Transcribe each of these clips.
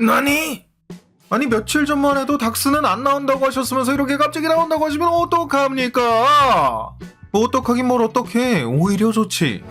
나니? 아니 며칠 전만 해도 닥스는 안 나온다고 하셨으면서 이렇게 갑자기 나온다고 하시면 어떡합니까? 뭐 어떡하긴 뭘 어떡해. 오히려 좋지.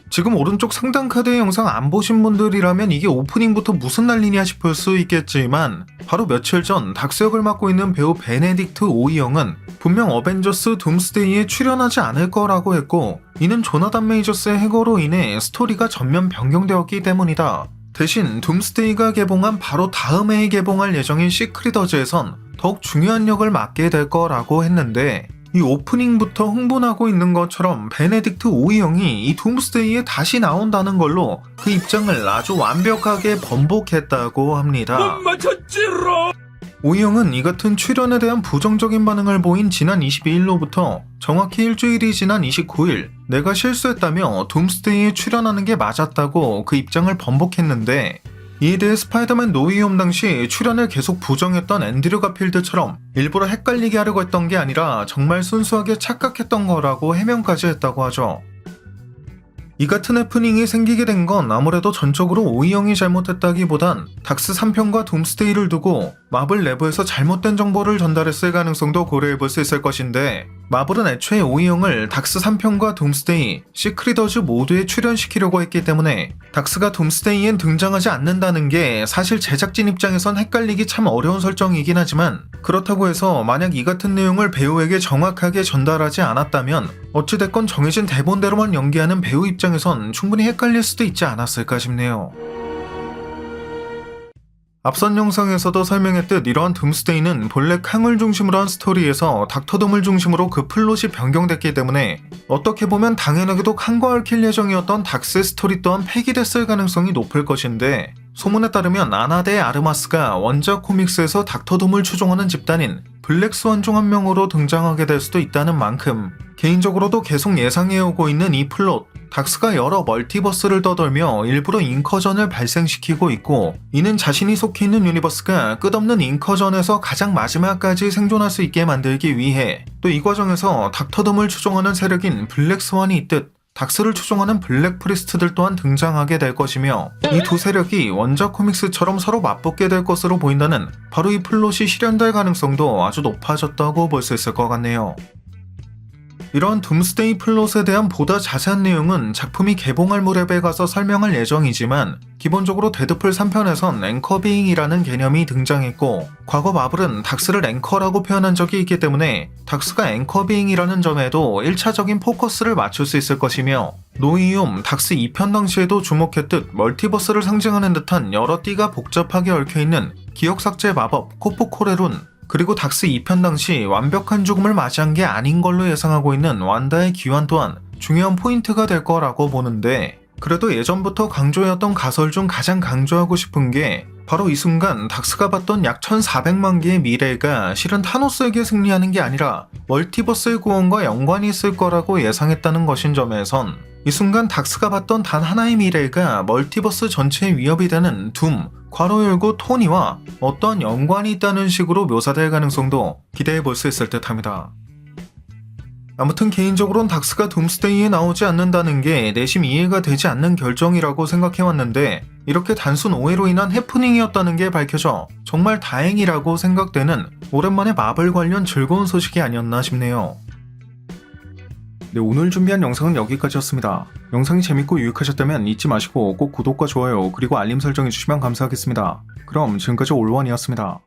지금 오른쪽 상단 카드의 영상 안 보신 분들이라면 이게 오프닝부터 무슨 난리냐 싶을 수 있겠지만 바로 며칠 전 닥스 역을 맡고 있는 배우 베네딕트 오이영은 분명 어벤져스 둠스데이에 출연하지 않을 거라고 했고, 이는 조나단 메이저스의 해고로 인해 스토리가 전면 변경되었기 때문이다. 대신 둠스데이가 개봉한 바로 다음 해에 개봉할 예정인 시크릿어즈에선 더욱 중요한 역을 맡게 될 거라고 했는데, 이 오프닝부터 흥분하고 있는 것처럼 베네딕트 오이영이 이 둠스데이에 다시 나온다는 걸로 그 입장을 아주 완벽하게 번복했다고 합니다. 못 맞췄지롱! 오이영은 이 같은 출연에 대한 부정적인 반응을 보인 지난 22일로부터 정확히 일주일이 지난 29일 내가 실수했다며 둠스데이에 출연하는 게 맞았다고 그 입장을 번복했는데, 이에 대해 스파이더맨 노웨이홈 당시 출연을 계속 부정했던 앤드류 가필드처럼 일부러 헷갈리게 하려고 했던 게 아니라 정말 순수하게 착각했던 거라고 해명까지 했다고 하죠. 이 같은 해프닝이 생기게 된 건 아무래도 전적으로 오이영이 잘못했다기보단 닥스 3편과 둠스데이를 두고 마블 내부에서 잘못된 정보를 전달했을 가능성도 고려해볼 수 있을 것인데, 마블은 애초에 오이영을 닥스 3편과 둠스데이, 시크릿어즈 모두에 출연시키려고 했기 때문에 닥스가 둠스데이엔 등장하지 않는다는 게 사실 제작진 입장에선 헷갈리기 참 어려운 설정이긴 하지만, 그렇다고 해서 만약 이 같은 내용을 배우에게 정확하게 전달하지 않았다면 어찌됐건 정해진 대본대로만 연기하는 배우 입장에선 충분히 헷갈릴 수도 있지 않았을까 싶네요. 앞선 영상에서도 설명했듯 이러한 둠스데이는 본래 캉을 중심으로 한 스토리에서 닥터둠을 중심으로 그 플롯이 변경됐기 때문에 어떻게 보면 당연하게도 캉과 얽힐 예정이었던 닥스의 스토리 또한 폐기됐을 가능성이 높을 것인데, 소문에 따르면 아나 대 아르마스가 원작 코믹스에서 닥터둠을 추종하는 집단인 블랙스완 중 한 명으로 등장하게 될 수도 있다는 만큼 개인적으로도 계속 예상해오고 있는 이 플롯, 닥스가 여러 멀티버스를 떠돌며 일부러 인커전을 발생시키고 있고, 이는 자신이 속해 있는 유니버스가 끝없는 인커전에서 가장 마지막까지 생존할 수 있게 만들기 위해, 또 이 과정에서 닥터둠을 추종하는 세력인 블랙스완이 있듯 닥스를 추종하는 블랙 프리스트들 또한 등장하게 될 것이며, 이 두 세력이 원작 코믹스처럼 서로 맞붙게 될 것으로 보인다는 바로 이 플롯이 실현될 가능성도 아주 높아졌다고 볼 수 있을 것 같네요. 이런 둠스데이 플롯에 대한 보다 자세한 내용은 작품이 개봉할 무렵에 가서 설명할 예정이지만, 기본적으로 데드풀 3편에선 앵커비잉이라는 개념이 등장했고, 과거 마블은 닥스를 앵커라고 표현한 적이 있기 때문에 닥스가 앵커비잉이라는 점에도 1차적인 포커스를 맞출 수 있을 것이며, 노이홈 닥스 2편 당시에도 주목했듯 멀티버스를 상징하는 듯한 여러 띠가 복잡하게 얽혀있는 기억삭제 마법 코프코레룬, 그리고 닥스 2편 당시 완벽한 죽음을 맞이한 게 아닌 걸로 예상하고 있는 완다의 귀환 또한 중요한 포인트가 될 거라고 보는데, 그래도 예전부터 강조해왔던 가설 중 가장 강조하고 싶은 게 바로 이 순간 닥스가 봤던 약 1400만 개의 미래가 실은 타노스에게 승리하는 게 아니라 멀티버스의 구원과 연관이 있을 거라고 예상했다는 것인 점에선, 이 순간 닥스가 봤던 단 하나의 미래가 멀티버스 전체의 위협이 되는 둠, 괄호 열고 토니와 어떠한 연관이 있다는 식으로 묘사될 가능성도 기대해 볼 수 있을 듯 합니다. 아무튼 개인적으론 닥스가 둠스데이에 나오지 않는다는 게 내심 이해가 되지 않는 결정이라고 생각해왔는데, 이렇게 단순 오해로 인한 해프닝이었다는 게 밝혀져 정말 다행이라고 생각되는 오랜만에 마블 관련 즐거운 소식이 아니었나 싶네요. 네, 오늘 준비한 영상은 여기까지였습니다. 영상이 재밌고 유익하셨다면 잊지 마시고 꼭 구독과 좋아요 그리고 알림 설정해주시면 감사하겠습니다. 그럼 지금까지 올원이었습니다.